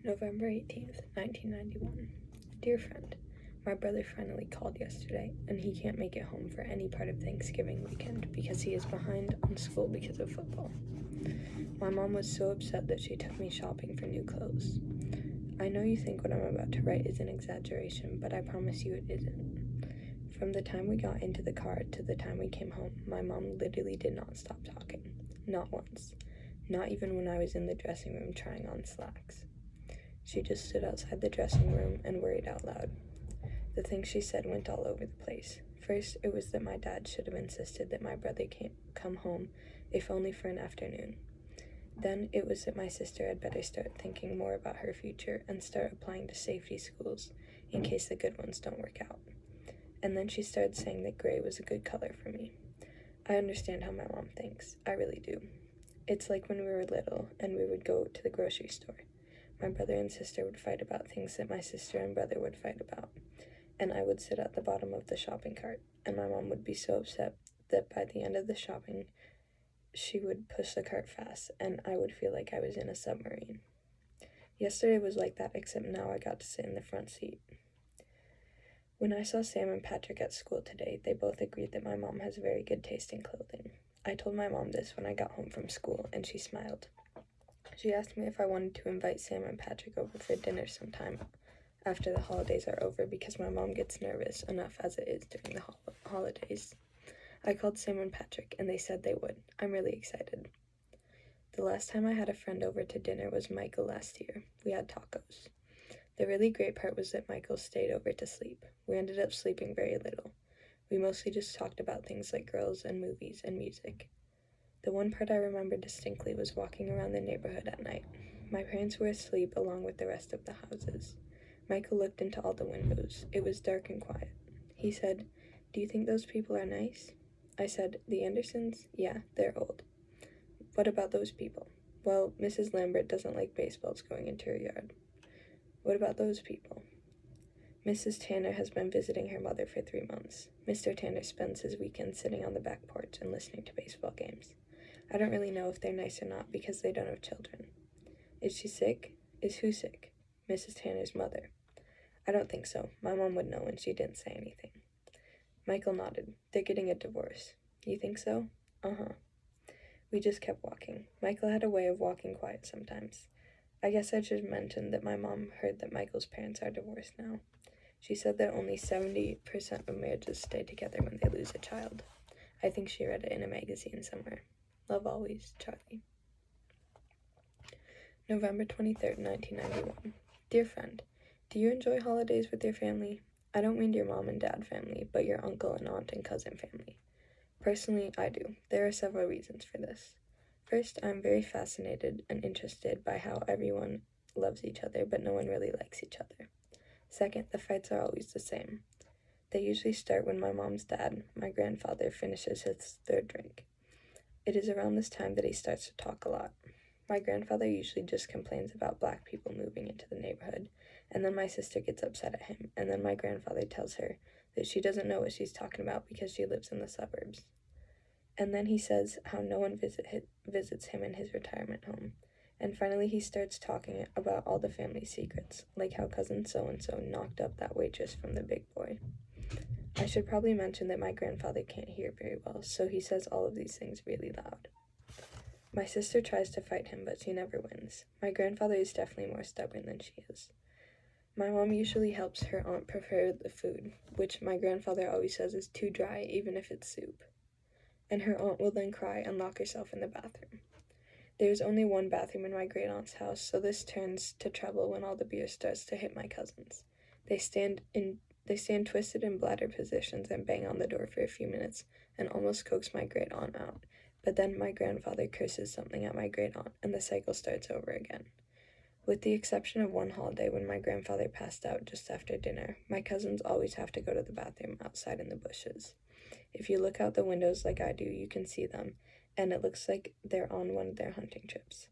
November 18th, 1991. Dear friend, my brother finally called yesterday, and he can't make it home for any part of Thanksgiving weekend because he is behind on school because of football. My mom was so upset that she took me shopping for new clothes. I know you think what I'm about to write is an exaggeration, but I promise you it isn't. From the time we got into the car to the time we came home, my mom literally did not stop talking. Not once. Not even when I was in the dressing room trying on slacks. She just stood outside the dressing room and worried out loud. The things she said went all over the place. First, it was that my dad should have insisted that my brother come home, if only for an afternoon. Then it was that my sister had better start thinking more about her future and start applying to safety schools in case the good ones don't work out. And then she started saying that gray was a good color for me. I understand how my mom thinks. I really do. It's like when we were little and we would go to the grocery store. My brother and sister would fight about things that my sister and brother would fight about, and I would sit at the bottom of the shopping cart, and my mom would be so upset that by the end of the shopping, she would push the cart fast, and I would feel like I was in a submarine. Yesterday was like that, except now I got to sit in the front seat. When I saw Sam and Patrick at school today, they both agreed that my mom has very good taste in clothing. I told my mom this when I got home from school, and she smiled. She asked me if I wanted to invite Sam and Patrick over for dinner sometime after the holidays are over because my mom gets nervous enough as it is during the holidays. I called Sam and Patrick and they said they would. I'm really excited. The last time I had a friend over to dinner was Michael last year. We had tacos. The really great part was that Michael stayed over to sleep. We ended up sleeping very little. We mostly just talked about things like girls and movies and music. The one part I remember distinctly was walking around the neighborhood at night. My parents were asleep along with the rest of the houses. Michael looked into all the windows. It was dark and quiet. He said, "Do you think those people are nice?" I said, "The Andersons? Yeah, they're old." "What about those people?" "Well, Mrs. Lambert doesn't like baseballs going into her yard." "What about those people?" "Mrs. Tanner has been visiting her mother for 3 months. Mr. Tanner spends his weekends sitting on the back porch and listening to baseball games. I don't really know if they're nice or not because they don't have children." "Is she sick?" "Is who sick?" "Mrs. Tanner's mother." "I don't think so. My mom would know and she didn't say anything." Michael nodded. "They're getting a divorce." "You think so?" "Uh-huh." We just kept walking. Michael had a way of walking quiet sometimes. I guess I should mention that my mom heard that Michael's parents are divorced now. She said that only 70% of marriages stay together when they lose a child. I think she read it in a magazine somewhere. Love always, Charlie. November 23rd, 1991. Dear friend, do you enjoy holidays with your family? I don't mean your mom and dad family, but your uncle and aunt and cousin family. Personally, I do. There are several reasons for this. First, I'm very fascinated and interested by how everyone loves each other, but no one really likes each other. Second, the fights are always the same. They usually start when my mom's dad, my grandfather, finishes his third drink. It is around this time that he starts to talk a lot. My grandfather usually just complains about black people moving into the neighborhood, and then my sister gets upset at him, and then my grandfather tells her that she doesn't know what she's talking about because she lives in the suburbs. And then he says how no one visits him in his retirement home. And finally he starts talking about all the family secrets, like how cousin so-and-so knocked up that waitress from the big boy. I should probably mention that my grandfather can't hear very well, so he says all of these things really loud. My sister tries to fight him, but she never wins. My grandfather is definitely more stubborn than she is. My mom usually helps her aunt prepare the food, which my grandfather always says is too dry, even if it's soup. And her aunt will then cry and lock herself in the bathroom. There's only one bathroom in my great-aunt's house, so this turns to trouble when all the beer starts to hit my cousins. They stand twisted in bladder positions and bang on the door for a few minutes and almost coax my great-aunt out. But then my grandfather curses something at my great-aunt, and the cycle starts over again. With the exception of one holiday when my grandfather passed out just after dinner, my cousins always have to go to the bathroom outside in the bushes. If you look out the windows like I do, you can see them, and it looks like they're on one of their hunting trips.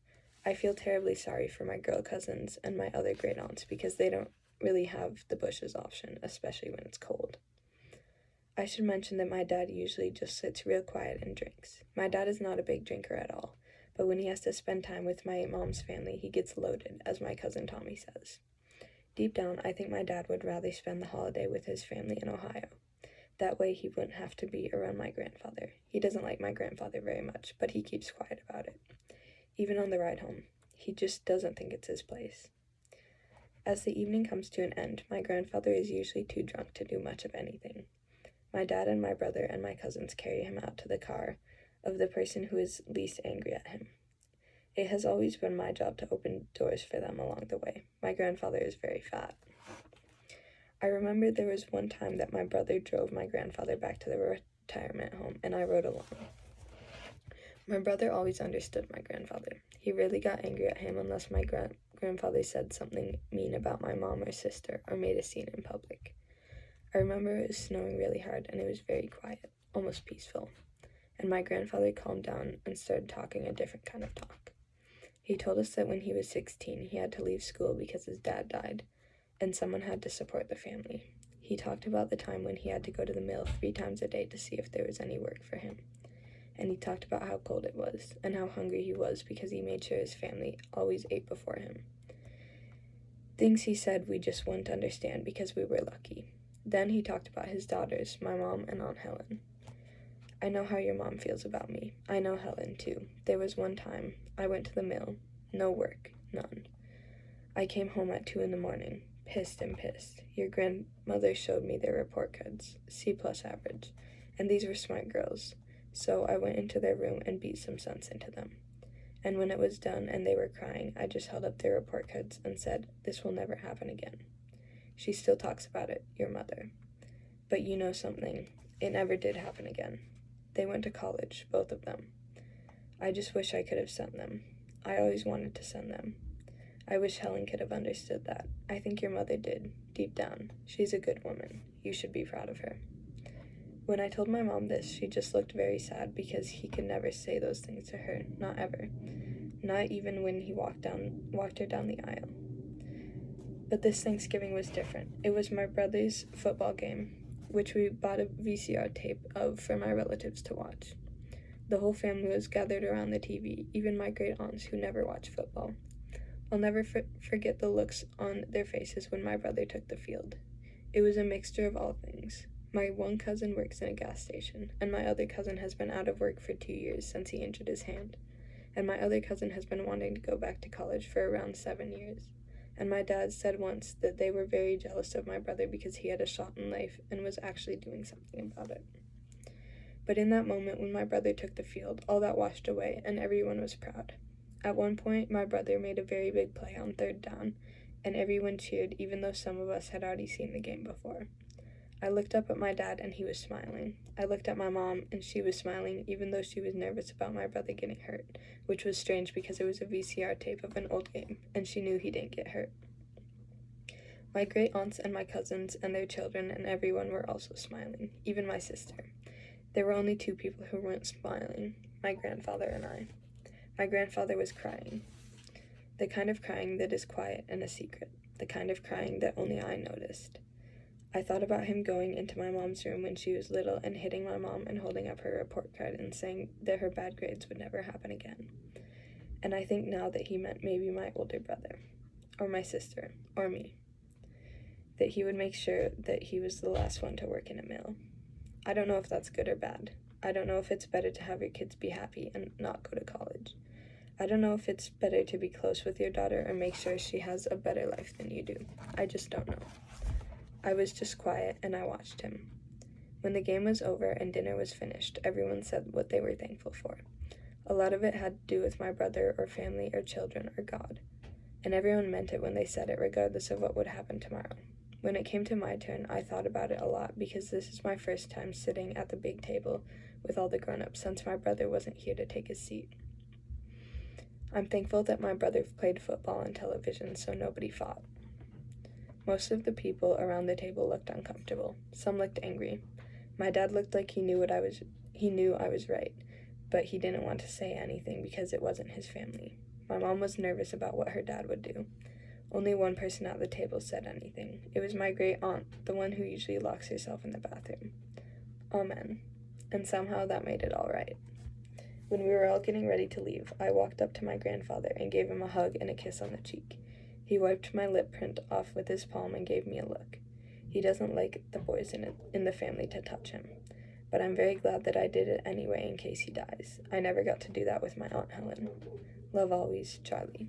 I feel terribly sorry for my girl cousins and my other great-aunts because they don't really have the bushes option, especially when it's cold. I should mention that my dad usually just sits real quiet and drinks. My dad is not a big drinker at all, but when he has to spend time with my mom's family, he gets loaded, as my cousin Tommy says. Deep down, I think my dad would rather spend the holiday with his family in Ohio. That way he wouldn't have to be around my grandfather. He doesn't like my grandfather very much, but he keeps quiet about it. Even on the ride home, he just doesn't think it's his place. As the evening comes to an end, my grandfather is usually too drunk to do much of anything. My dad and my brother and my cousins carry him out to the car of the person who is least angry at him. It has always been my job to open doors for them along the way. My grandfather is very fat. I remember there was one time that my brother drove my grandfather back to the retirement home, and I rode along. My brother always understood my grandfather. He rarely got angry at him unless my grandfather said something mean about my mom or sister or made a scene in public. I remember it was snowing really hard, and it was very quiet, almost peaceful, and my grandfather calmed down and started talking a different kind of talk. He told us that when he was 16, he had to leave school because his dad died, and someone had to support the family. He talked about the time when he had to go to the mill 3 times a day to see if there was any work for him. And he talked about how cold it was, and how hungry he was because he made sure his family always ate before him. Things he said we just wouldn't understand because we were lucky. Then he talked about his daughters, my mom and Aunt Helen. I know how your mom feels about me. I know Helen, too. There was one time I went to the mill. No work. None. I came home at 2 a.m, pissed. Your grandmother showed me their report cards, C+ average, and these were smart girls. So I went into their room and beat some sense into them. And when it was done and they were crying, I just held up their report cards and said, "This will never happen again." She still talks about it, your mother. But you know something, it never did happen again. They went to college, both of them. I just wish I could have sent them. I always wanted to send them. I wish Helen could have understood that. I think your mother did, deep down. She's a good woman. You should be proud of her. When I told my mom this, she just looked very sad because he could never say those things to her, not ever. Not even when he walked her down the aisle. But this Thanksgiving was different. It was my brother's football game, which we bought a VCR tape of for my relatives to watch. The whole family was gathered around the TV, even my great aunts who never watch football. I'll never forget the looks on their faces when my brother took the field. It was a mixture of all things. My one cousin works in a gas station, and my other cousin has been out of work for 2 years since he injured his hand. And my other cousin has been wanting to go back to college for around 7 years. And my dad said once that they were very jealous of my brother because he had a shot in life and was actually doing something about it. But in that moment when my brother took the field, all that washed away and everyone was proud. At one point, my brother made a very big play on 3rd down, and everyone cheered even though some of us had already seen the game before. I looked up at my dad and he was smiling. I looked at my mom and she was smiling even though she was nervous about my brother getting hurt, which was strange because it was a VCR tape of an old game and she knew he didn't get hurt. My great aunts and my cousins and their children and everyone were also smiling, even my sister. There were only 2 people who weren't smiling, my grandfather and I. My grandfather was crying. The kind of crying that is quiet and a secret, the kind of crying that only I noticed. I thought about him going into my mom's room when she was little and hitting my mom and holding up her report card and saying that her bad grades would never happen again. And I think now that he meant maybe my older brother, or my sister, or me. That he would make sure that he was the last one to work in a mill. I don't know if that's good or bad. I don't know if it's better to have your kids be happy and not go to college. I don't know if it's better to be close with your daughter or make sure she has a better life than you do. I just don't know. I was just quiet and I watched him. When the game was over and dinner was finished, everyone said what they were thankful for. A lot of it had to do with my brother or family or children or God. And everyone meant it when they said it regardless of what would happen tomorrow. When it came to my turn, I thought about it a lot because this is my first time sitting at the big table with all the grown-ups since my brother wasn't here to take his seat. I'm thankful that my brother played football on television so nobody fought. Most of the people around the table looked uncomfortable. Some looked angry. My dad looked like he knew I was right, but he didn't want to say anything because it wasn't his family. My mom was nervous about what her dad would do. Only one person at the table said anything. It was my great aunt, the one who usually locks herself in the bathroom. Amen. And somehow that made it all right. When we were all getting ready to leave, I walked up to my grandfather and gave him a hug and a kiss on the cheek. He wiped my lip print off with his palm and gave me a look. He doesn't like the boys in the family to touch him, but I'm very glad that I did it anyway in case he dies. I never got to do that with my Aunt Helen. Love always, Charlie.